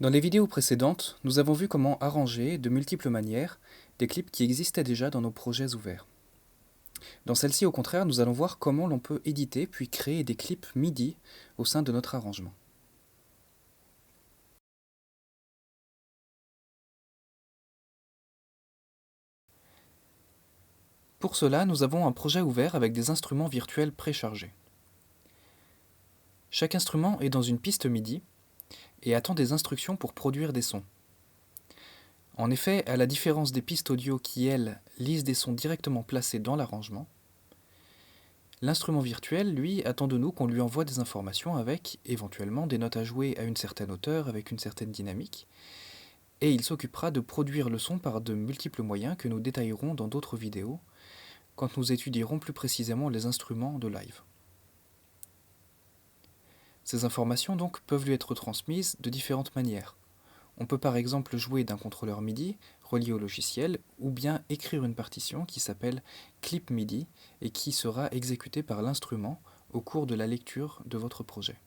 Dans les vidéos précédentes, nous avons vu comment arranger, de multiples manières, des clips qui existaient déjà dans nos projets ouverts. Dans celle-ci, au contraire, nous allons voir comment l'on peut éditer puis créer des clips MIDI au sein de notre arrangement. Pour cela, nous avons un projet ouvert avec des instruments virtuels préchargés. Chaque instrument est dans une piste MIDI et attend des instructions pour produire des sons. En effet, à la différence des pistes audio qui, elles, lisent des sons directement placés dans l'arrangement, l'instrument virtuel, lui, attend de nous qu'on lui envoie des informations avec, éventuellement, des notes à jouer à une certaine hauteur, avec une certaine dynamique, et il s'occupera de produire le son par de multiples moyens que nous détaillerons dans d'autres vidéos, quand nous étudierons plus précisément les instruments de live. Ces informations donc peuvent lui être transmises de différentes manières. On peut par exemple jouer d'un contrôleur MIDI relié au logiciel ou bien écrire une partition qui s'appelle Clip MIDI et qui sera exécutée par l'instrument au cours de la lecture de votre projet.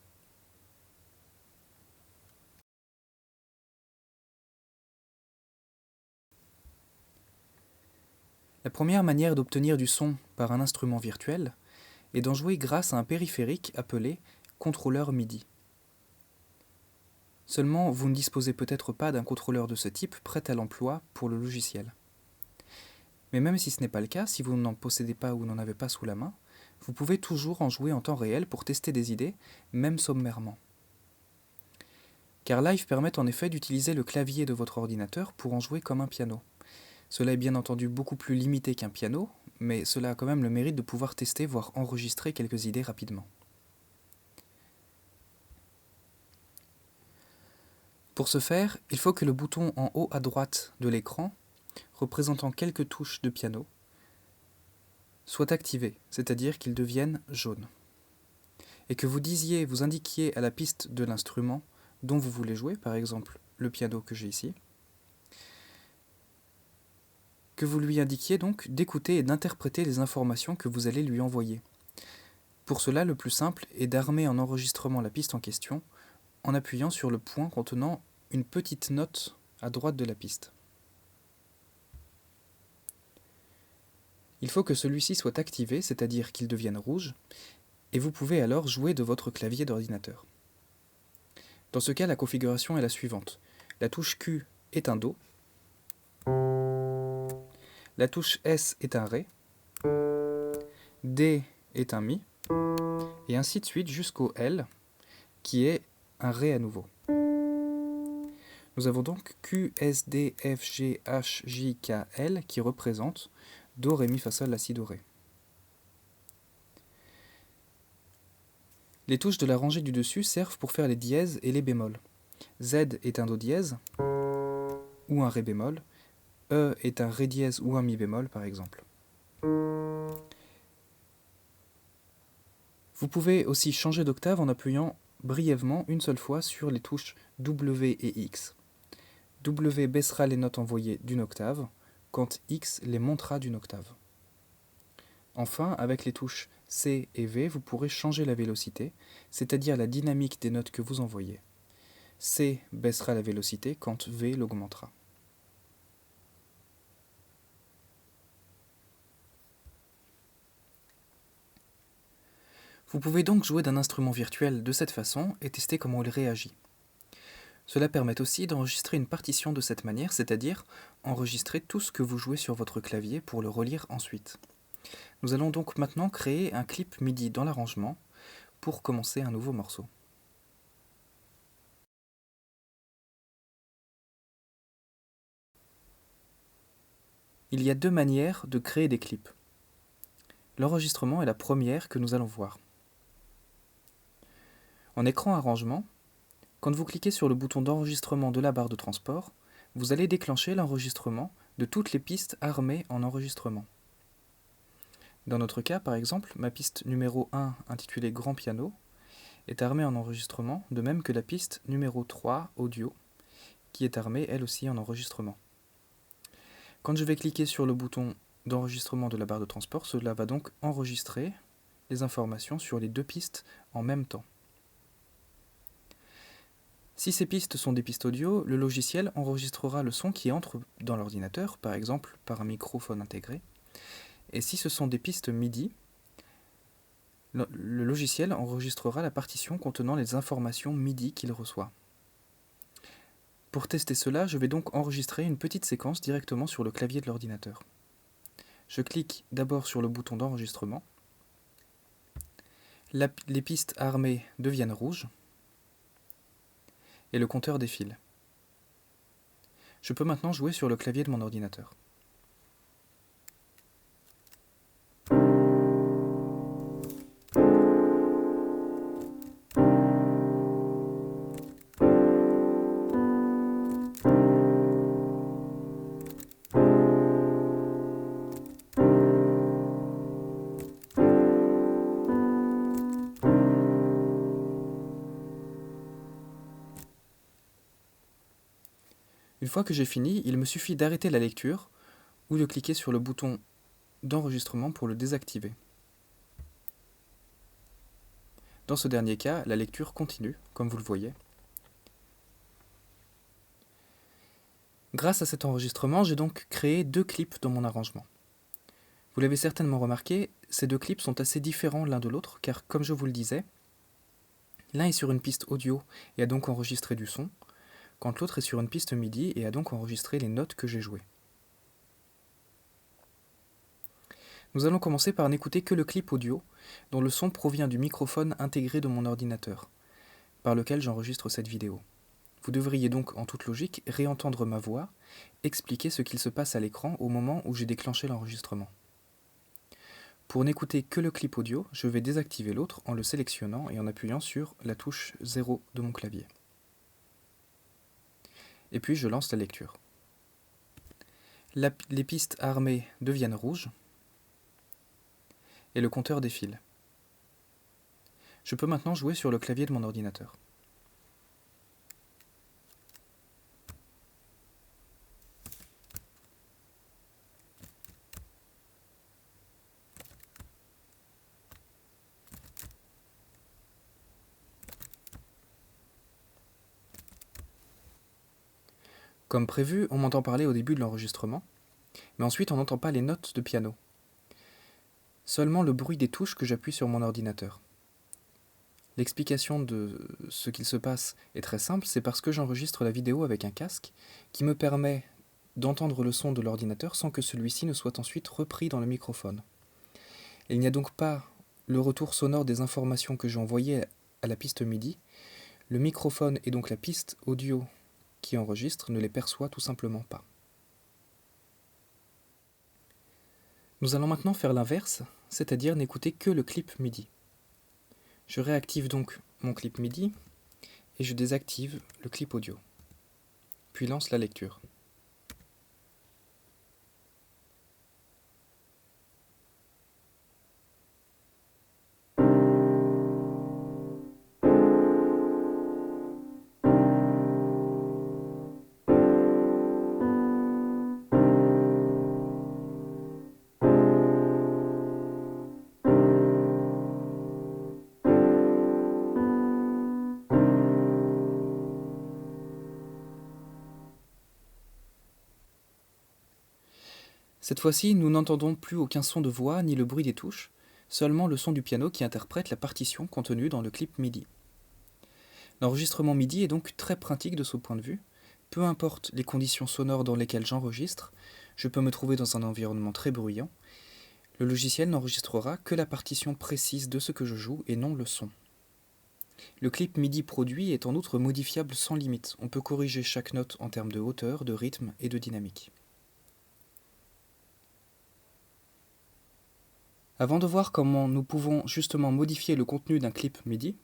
La première manière d'obtenir du son par un instrument virtuel est d'en jouer grâce à un périphérique appelé contrôleur MIDI. Seulement, vous ne disposez peut-être pas d'un contrôleur de ce type prêt à l'emploi pour le logiciel. Mais même si ce n'est pas le cas, si vous n'en possédez pas ou n'en avez pas sous la main, vous pouvez toujours en jouer en temps réel pour tester des idées, même sommairement. Car Live permet en effet d'utiliser le clavier de votre ordinateur pour en jouer comme un piano. Cela est bien entendu beaucoup plus limité qu'un piano, mais cela a quand même le mérite de pouvoir tester, voire enregistrer quelques idées rapidement. Pour ce faire, il faut que le bouton en haut à droite de l'écran, représentant quelques touches de piano, soit activé, c'est-à-dire qu'il devienne jaune. Et que vous indiquiez à la piste de l'instrument dont vous voulez jouer, par exemple le piano que j'ai ici, que vous lui indiquiez donc d'écouter et d'interpréter les informations que vous allez lui envoyer. Pour cela, le plus simple est d'armer en enregistrement la piste en question en appuyant sur le point contenant une petite note à droite de la piste. Il faut que celui-ci soit activé, c'est-à-dire qu'il devienne rouge, et vous pouvez alors jouer de votre clavier d'ordinateur. Dans ce cas, la configuration est la suivante. La touche Q est un Do, la touche S est un Ré, D est un Mi, et ainsi de suite jusqu'au L, qui est un Ré à nouveau. Nous avons donc Q, S, D, F, G, H, J, K, L qui représentent Do, Ré, Mi, Fa, Sol, La, Si, Do, Ré. Les touches de la rangée du dessus servent pour faire les dièses et les bémols. Z est un Do dièse ou un Ré bémol, E est un Ré dièse ou un Mi bémol par exemple. Vous pouvez aussi changer d'octave en appuyant brièvement une seule fois sur les touches W et X. W baissera les notes envoyées d'une octave, quand X les montera d'une octave. Enfin, avec les touches C et V, vous pourrez changer la vélocité, c'est-à-dire la dynamique des notes que vous envoyez. C baissera la vélocité quand V l'augmentera. Vous pouvez donc jouer d'un instrument virtuel de cette façon et tester comment il réagit. Cela permet aussi d'enregistrer une partition de cette manière, c'est-à-dire enregistrer tout ce que vous jouez sur votre clavier pour le relire ensuite. Nous allons donc maintenant créer un clip MIDI dans l'arrangement pour commencer un nouveau morceau. Il y a deux manières de créer des clips. L'enregistrement est la première que nous allons voir. En écran arrangement, quand vous cliquez sur le bouton d'enregistrement de la barre de transport, vous allez déclencher l'enregistrement de toutes les pistes armées en enregistrement. Dans notre cas, par exemple, ma piste numéro 1 intitulée Grand Piano est armée en enregistrement, de même que la piste numéro 3 Audio, qui est armée elle aussi en enregistrement. Quand je vais cliquer sur le bouton d'enregistrement de la barre de transport, cela va donc enregistrer les informations sur les deux pistes en même temps. Si ces pistes sont des pistes audio, le logiciel enregistrera le son qui entre dans l'ordinateur, par exemple par un microphone intégré. Et si ce sont des pistes MIDI, le logiciel enregistrera la partition contenant les informations MIDI qu'il reçoit. Pour tester cela, je vais donc enregistrer une petite séquence directement sur le clavier de l'ordinateur. Je clique d'abord sur le bouton d'enregistrement. Les pistes armées deviennent rouges et le compteur défile. Je peux maintenant jouer sur le clavier de mon ordinateur. Une fois que j'ai fini, il me suffit d'arrêter la lecture ou de cliquer sur le bouton d'enregistrement pour le désactiver. Dans ce dernier cas, la lecture continue, comme vous le voyez. Grâce à cet enregistrement, j'ai donc créé 2 clips dans mon arrangement. Vous l'avez certainement remarqué, ces 2 clips sont assez différents l'un de l'autre, car comme je vous le disais, l'un est sur une piste audio et a donc enregistré du son, quand l'autre est sur une piste MIDI et a donc enregistré les notes que j'ai jouées. Nous allons commencer par n'écouter que le clip audio, dont le son provient du microphone intégré de mon ordinateur, par lequel j'enregistre cette vidéo. Vous devriez donc, en toute logique, réentendre ma voix, expliquer ce qu'il se passe à l'écran au moment où j'ai déclenché l'enregistrement. Pour n'écouter que le clip audio, je vais désactiver l'autre en le sélectionnant et en appuyant sur la touche 0 de mon clavier. Et puis je lance la lecture. Les pistes armées deviennent rouges et le compteur défile. Je peux maintenant jouer sur le clavier de mon ordinateur. Comme prévu, on m'entend parler au début de l'enregistrement, mais ensuite on n'entend pas les notes de piano. Seulement le bruit des touches que j'appuie sur mon ordinateur. L'explication de ce qu'il se passe est très simple, c'est parce que j'enregistre la vidéo avec un casque qui me permet d'entendre le son de l'ordinateur sans que celui-ci ne soit ensuite repris dans le microphone. Il n'y a donc pas le retour sonore des informations que j'ai envoyées à la piste MIDI. Le microphone et donc la piste audio qui enregistre ne les perçoit tout simplement pas. Nous allons maintenant faire l'inverse, c'est-à-dire n'écouter que le clip MIDI. Je réactive donc mon clip MIDI et je désactive le clip audio, puis lance la lecture. Cette fois-ci, nous n'entendons plus aucun son de voix ni le bruit des touches, seulement le son du piano qui interprète la partition contenue dans le clip MIDI. L'enregistrement MIDI est donc très pratique de ce point de vue. Peu importe les conditions sonores dans lesquelles j'enregistre, je peux me trouver dans un environnement très bruyant. Le logiciel n'enregistrera que la partition précise de ce que je joue et non le son. Le clip MIDI produit est en outre modifiable sans limite. On peut corriger chaque note en termes de hauteur, de rythme et de dynamique. Avant de voir comment nous pouvons justement modifier le contenu d'un clip MIDI,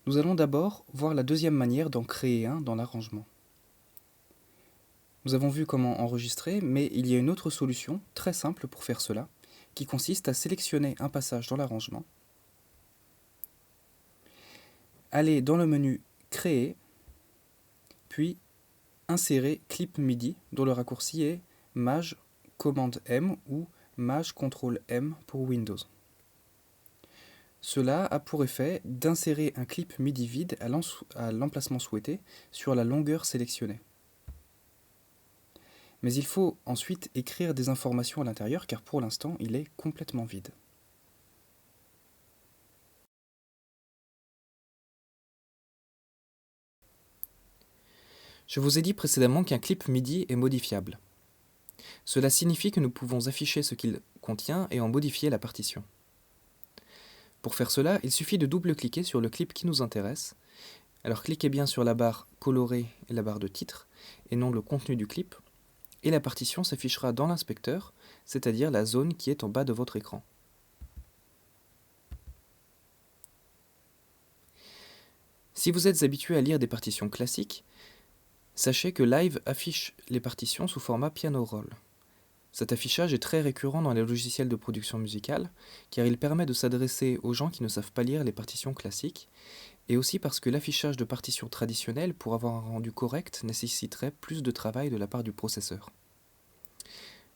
nous allons d'abord voir la deuxième manière d'en créer un dans l'arrangement. Nous avons vu comment enregistrer, mais il y a une autre solution très simple pour faire cela, qui consiste à sélectionner un passage dans l'arrangement, aller dans le menu Créer, puis insérer Clip MIDI, dont le raccourci est Maj Command M ou Maj Ctrl M pour Windows. Cela a pour effet d'insérer un clip MIDI vide à l'emplacement souhaité sur la longueur sélectionnée. Mais il faut ensuite écrire des informations à l'intérieur car pour l'instant il est complètement vide. Je vous ai dit précédemment qu'un clip MIDI est modifiable. Cela signifie que nous pouvons afficher ce qu'il contient et en modifier la partition. Pour faire cela, il suffit de double-cliquer sur le clip qui nous intéresse. Alors cliquez bien sur la barre colorée et la barre de titre, et non le contenu du clip, et la partition s'affichera dans l'inspecteur, c'est-à-dire la zone qui est en bas de votre écran. Si vous êtes habitué à lire des partitions classiques, sachez que Live affiche les partitions sous format piano roll. Cet affichage est très récurrent dans les logiciels de production musicale, car il permet de s'adresser aux gens qui ne savent pas lire les partitions classiques, et aussi parce que l'affichage de partitions traditionnelles, pour avoir un rendu correct, nécessiterait plus de travail de la part du processeur.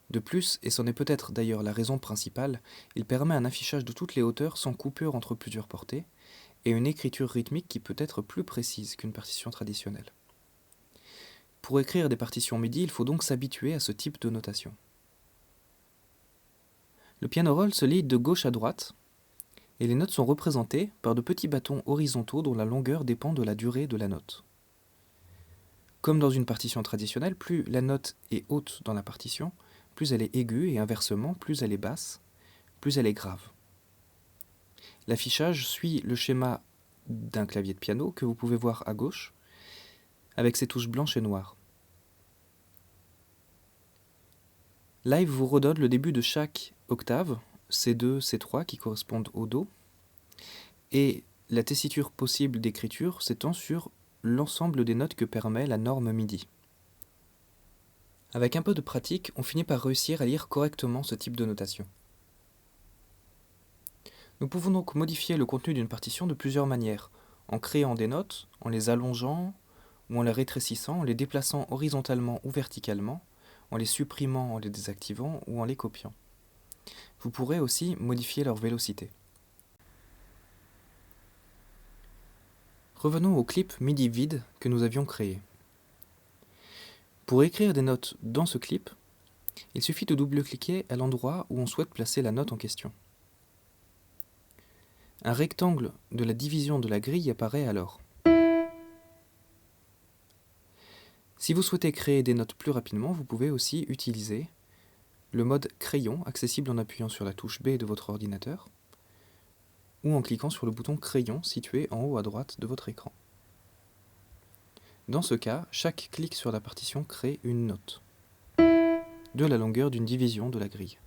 De plus, et c'en est peut-être d'ailleurs la raison principale, il permet un affichage de toutes les hauteurs sans coupure entre plusieurs portées, et une écriture rythmique qui peut être plus précise qu'une partition traditionnelle. Pour écrire des partitions MIDI, il faut donc s'habituer à ce type de notation. Le piano roll se lit de gauche à droite, et les notes sont représentées par de petits bâtons horizontaux dont la longueur dépend de la durée de la note. Comme dans une partition traditionnelle, plus la note est haute dans la partition, plus elle est aiguë, et inversement, plus elle est basse, plus elle est grave. L'affichage suit le schéma d'un clavier de piano que vous pouvez voir à gauche, avec ses touches blanches et noires. Live vous redonne le début de chaque octave, C2, C3 qui correspondent au Do, et la tessiture possible d'écriture s'étend sur l'ensemble des notes que permet la norme MIDI. Avec un peu de pratique, on finit par réussir à lire correctement ce type de notation. Nous pouvons donc modifier le contenu d'une partition de plusieurs manières, en créant des notes, en les allongeant, ou en les rétrécissant, en les déplaçant horizontalement ou verticalement, en les supprimant, en les désactivant ou en les copiant. Vous pourrez aussi modifier leur vélocité. Revenons au clip MIDI vide que nous avions créé. Pour écrire des notes dans ce clip, il suffit de double-cliquer à l'endroit où on souhaite placer la note en question. Un rectangle de la division de la grille apparaît alors. Si vous souhaitez créer des notes plus rapidement, vous pouvez aussi utiliser le mode crayon, accessible en appuyant sur la touche B de votre ordinateur, ou en cliquant sur le bouton crayon situé en haut à droite de votre écran. Dans ce cas, chaque clic sur la partition crée une note, de la longueur d'une division de la grille.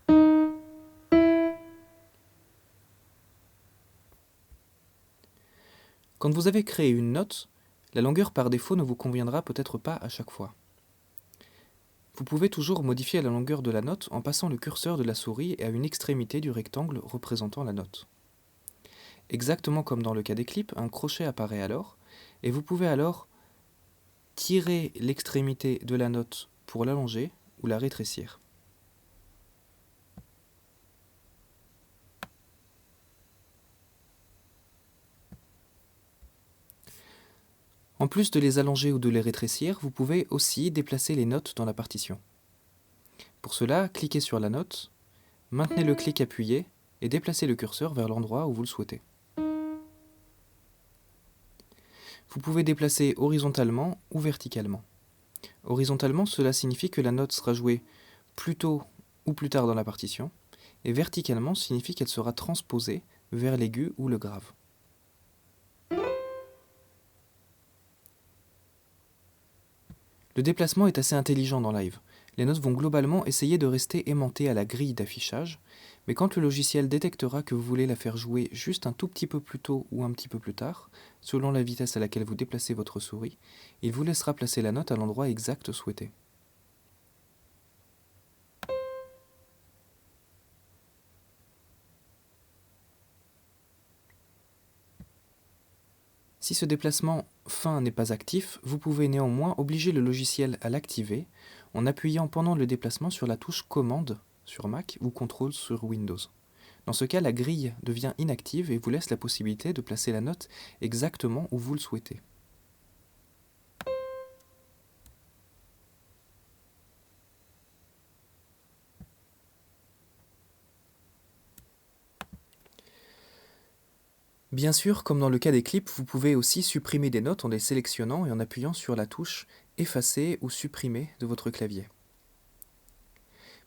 Quand vous avez créé une note, la longueur par défaut ne vous conviendra peut-être pas à chaque fois. Vous pouvez toujours modifier la longueur de la note en passant le curseur de la souris à une extrémité du rectangle représentant la note. Exactement comme dans le cas des clips, un crochet apparaît alors, et vous pouvez alors tirer l'extrémité de la note pour l'allonger ou la rétrécir. En plus de les allonger ou de les rétrécir, vous pouvez aussi déplacer les notes dans la partition. Pour cela, cliquez sur la note, maintenez le clic appuyé et déplacez le curseur vers l'endroit où vous le souhaitez. Vous pouvez déplacer horizontalement ou verticalement. Horizontalement, cela signifie que la note sera jouée plus tôt ou plus tard dans la partition, et verticalement signifie qu'elle sera transposée vers l'aigu ou le grave. Le déplacement est assez intelligent dans Live. Les notes vont globalement essayer de rester aimantées à la grille d'affichage, mais quand le logiciel détectera que vous voulez la faire jouer juste un tout petit peu plus tôt ou un petit peu plus tard, selon la vitesse à laquelle vous déplacez votre souris, il vous laissera placer la note à l'endroit exact souhaité. Si ce déplacement fin n'est pas actif, vous pouvez néanmoins obliger le logiciel à l'activer en appuyant pendant le déplacement sur la touche commande sur Mac ou contrôle sur Windows. Dans ce cas, la grille devient inactive et vous laisse la possibilité de placer la note exactement où vous le souhaitez. Bien sûr, comme dans le cas des clips, vous pouvez aussi supprimer des notes en les sélectionnant et en appuyant sur la touche « Effacer » ou « Supprimer » de votre clavier.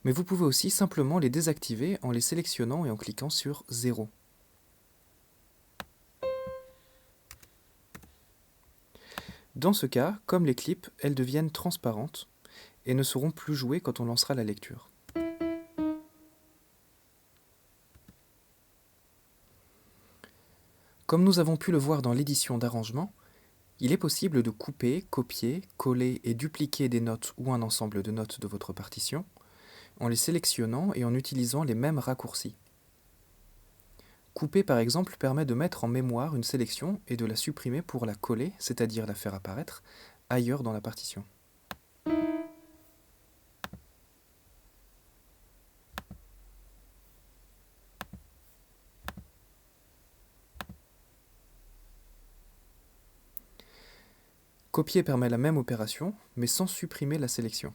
Mais vous pouvez aussi simplement les désactiver en les sélectionnant et en cliquant sur « 0 ». Dans ce cas, comme les clips, elles deviennent transparentes et ne seront plus jouées quand on lancera la lecture. Comme nous avons pu le voir dans l'édition d'arrangement, il est possible de couper, copier, coller et dupliquer des notes ou un ensemble de notes de votre partition en les sélectionnant et en utilisant les mêmes raccourcis. Couper par exemple permet de mettre en mémoire une sélection et de la supprimer pour la coller, c'est-à-dire la faire apparaître, ailleurs dans la partition. Copier permet la même opération, mais sans supprimer la sélection.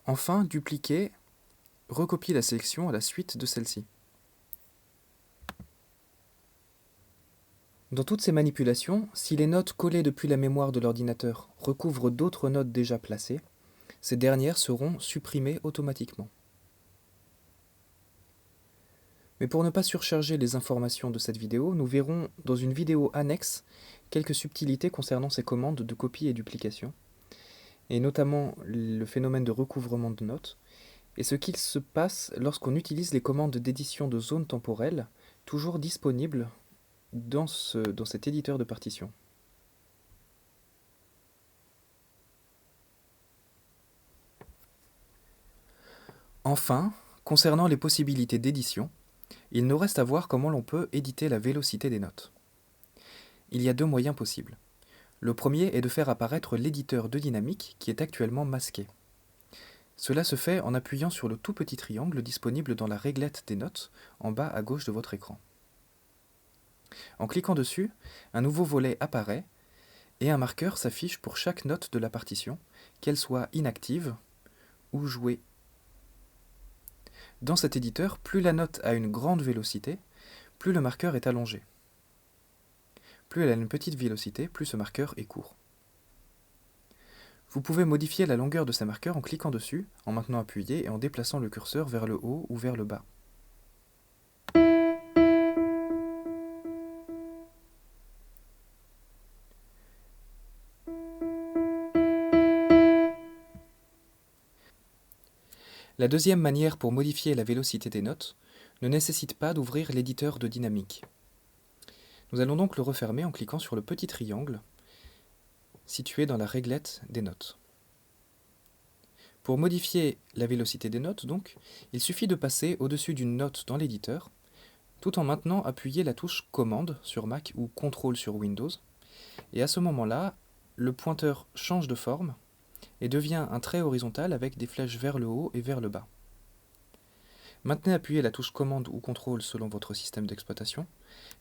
Enfin, dupliquer recopie la sélection à la suite de celle-ci. Dans toutes ces manipulations, si les notes collées depuis la mémoire de l'ordinateur recouvrent d'autres notes déjà placées, ces dernières seront supprimées automatiquement. Mais pour ne pas surcharger les informations de cette vidéo, nous verrons dans une vidéo annexe quelques subtilités concernant ces commandes de copie et duplication, et notamment le phénomène de recouvrement de notes, et ce qu'il se passe lorsqu'on utilise les commandes d'édition de zones temporelles, toujours disponibles dans cet éditeur de partition. Enfin, concernant les possibilités d'édition, il nous reste à voir comment l'on peut éditer la vélocité des notes. Il y a deux moyens possibles. Le premier est de faire apparaître l'éditeur de dynamique qui est actuellement masqué. Cela se fait en appuyant sur le tout petit triangle disponible dans la réglette des notes, en bas à gauche de votre écran. En cliquant dessus, un nouveau volet apparaît et un marqueur s'affiche pour chaque note de la partition, qu'elle soit inactive ou jouée. Dans cet éditeur, plus la note a une grande vélocité, plus le marqueur est allongé. Plus elle a une petite vélocité, plus ce marqueur est court. Vous pouvez modifier la longueur de ces marqueurs en cliquant dessus, en maintenant appuyé et en déplaçant le curseur vers le haut ou vers le bas. La deuxième manière pour modifier la vélocité des notes ne nécessite pas d'ouvrir l'éditeur de dynamique. Nous allons donc le refermer en cliquant sur le petit triangle situé dans la réglette des notes. Pour modifier la vélocité des notes, donc, il suffit de passer au-dessus d'une note dans l'éditeur, tout en maintenant appuyé la touche Commande sur Mac ou Contrôle sur Windows, et à ce moment-là, le pointeur change de forme et devient un trait horizontal avec des flèches vers le haut et vers le bas. Maintenez appuyé la touche Commande ou Contrôle selon votre système d'exploitation,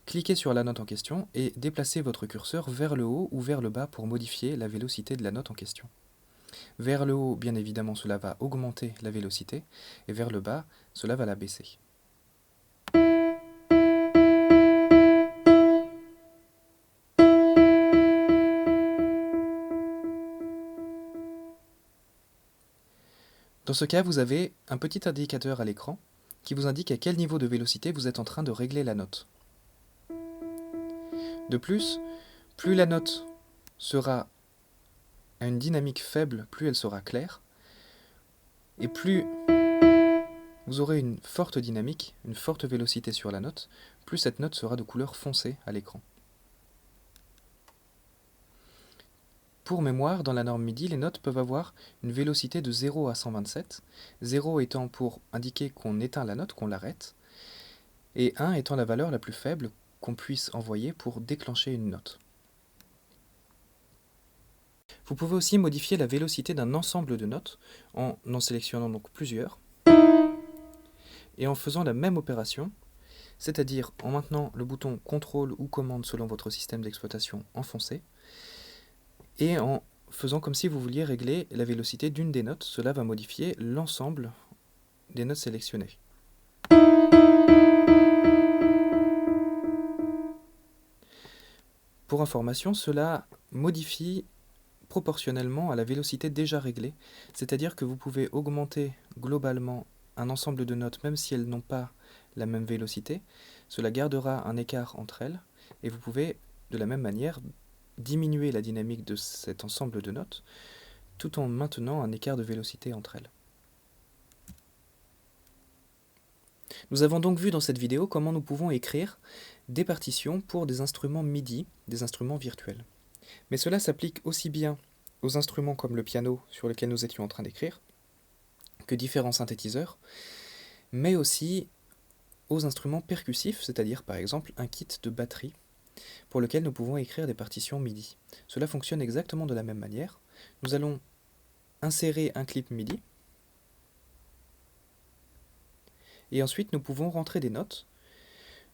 cliquez sur la note en question et déplacez votre curseur vers le haut ou vers le bas pour modifier la vélocité de la note en question. Vers le haut, bien évidemment, cela va augmenter la vélocité, et vers le bas, cela va la baisser. Dans ce cas, vous avez un petit indicateur à l'écran qui vous indique à quel niveau de vélocité vous êtes en train de régler la note. De plus la note sera à une dynamique faible, plus elle sera claire, et plus vous aurez une forte dynamique, une forte vélocité sur la note, plus cette note sera de couleur foncée à l'écran. Pour mémoire, dans la norme MIDI, les notes peuvent avoir une vélocité de 0 à 127, 0 étant pour indiquer qu'on éteint la note, qu'on l'arrête, et 1 étant la valeur la plus faible qu'on puisse envoyer pour déclencher une note. Vous pouvez aussi modifier la vélocité d'un ensemble de notes en en sélectionnant donc plusieurs et en faisant la même opération, c'est-à-dire en maintenant le bouton CTRL ou commande selon votre système d'exploitation enfoncé et en faisant comme si vous vouliez régler la vélocité d'une des notes. Cela va modifier l'ensemble des notes sélectionnées. Pour information, cela modifie proportionnellement à la vélocité déjà réglée, c'est-à-dire que vous pouvez augmenter globalement un ensemble de notes même si elles n'ont pas la même vélocité. Cela gardera un écart entre elles et vous pouvez de la même manière diminuer la dynamique de cet ensemble de notes tout en maintenant un écart de vélocité entre elles. Nous avons donc vu dans cette vidéo comment nous pouvons écrire des partitions pour des instruments MIDI, des instruments virtuels. Mais cela s'applique aussi bien aux instruments comme le piano sur lequel nous étions en train d'écrire, que différents synthétiseurs, mais aussi aux instruments percussifs, c'est-à-dire par exemple un kit de batterie pour lequel nous pouvons écrire des partitions MIDI. Cela fonctionne exactement de la même manière. Nous allons insérer un clip MIDI et ensuite nous pouvons rentrer des notes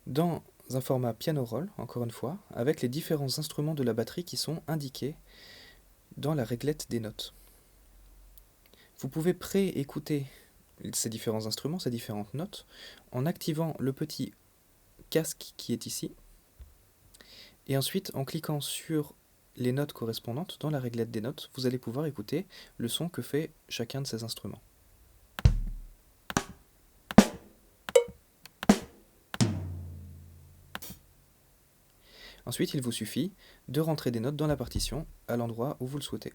dans un format piano roll, encore une fois, avec les différents instruments de la batterie qui sont indiqués dans la réglette des notes. Vous pouvez pré-écouter ces différents instruments, ces différentes notes, en activant le petit casque qui est ici, et ensuite en cliquant sur les notes correspondantes dans la réglette des notes, vous allez pouvoir écouter le son que fait chacun de ces instruments. Ensuite, il vous suffit de rentrer des notes dans la partition à l'endroit où vous le souhaitez.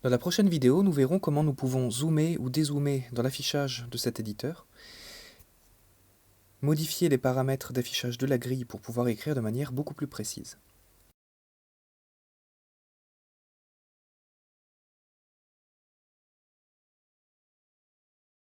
Dans la prochaine vidéo, nous verrons comment nous pouvons zoomer ou dézoomer dans l'affichage de cet éditeur, modifier les paramètres d'affichage de la grille pour pouvoir écrire de manière beaucoup plus précise.